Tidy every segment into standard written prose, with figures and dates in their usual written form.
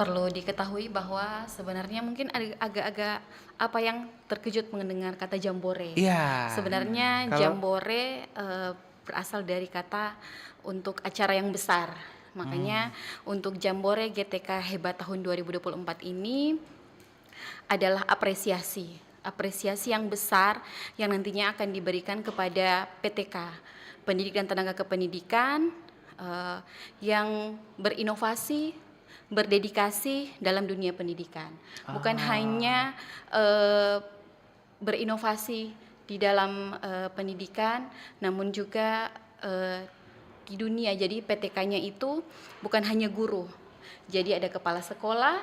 Perlu diketahui bahwa sebenarnya mungkin agak-agak apa yang terkejut mendengar kata jambore. Iya, Sebenarnya kalau jambore, berasal dari kata untuk acara yang besar. mmm, Makanya untuk jambore GTK Hebat tahun 2024 ini adalah apresiasi, apresiasi yang besar yang nantinya akan diberikan kepada PTK, Pendidik dan Tenaga Kependidikan, yang berinovasi, berdedikasi dalam dunia pendidikan. Bukan ah, hanya, berinovasi di dalam, pendidikan, namun juga, di dunia. Jadi PTK-nya itu bukan hanya guru, jadi ada kepala sekolah,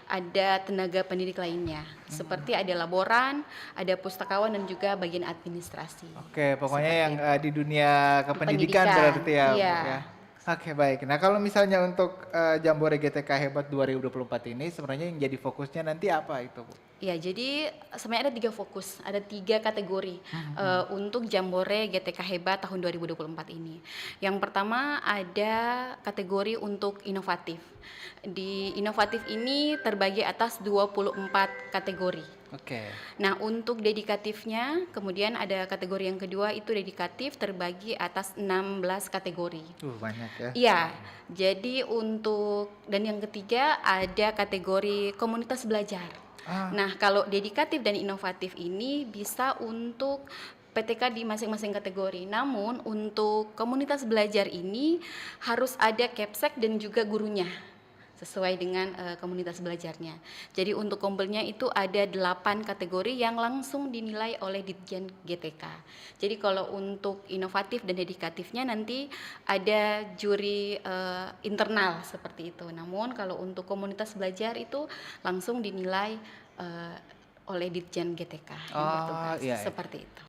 ada tenaga pendidik lainnya, mmm, seperti ada laboran, ada pustakawan dan juga bagian administrasi, oke, pokoknya yang, seperti itu. di dunia kependidikan Pendidikan, berarti ya, Bu, iya. ya? Oke, baik. Nah, kalau misalnya untuk, Jambore GTK Hebat 2024 ini sebenarnya yang jadi fokusnya nanti apa itu, Bu? Ya, jadi sebenarnya ada 3 fokus, ada 3 kategori, Mhm mhm. untuk Jambore GTK Hebat tahun 2024 ini. Yang pertama ada kategori untuk inovatif. Di inovatif ini terbagi atas 24 kategori. Oke. Nah, untuk dedikatifnya, kemudian ada kategori yang kedua itu dedikatif terbagi atas 16 kategori. Banyak ya. Iya, jadi untuk dan yang ketiga ada kategori komunitas belajar. Ah, Nah, kalau dedikatif dan inovatif ini bisa untuk PTK di masing-masing kategori. Namun untuk komunitas belajar ini harus ada Kepsek dan juga gurunya sesuai dengan komunitas belajarnya. Jadi untuk kompilnya itu ada 8 kategori yang langsung dinilai oleh Ditjen GTK. Jadi kalau untuk inovatif dan dedikatifnya nanti ada juri internal seperti itu. Namun kalau untuk komunitas belajar itu langsung dinilai oleh Ditjen GTK yang oh, bertugas iya, iya. seperti itu.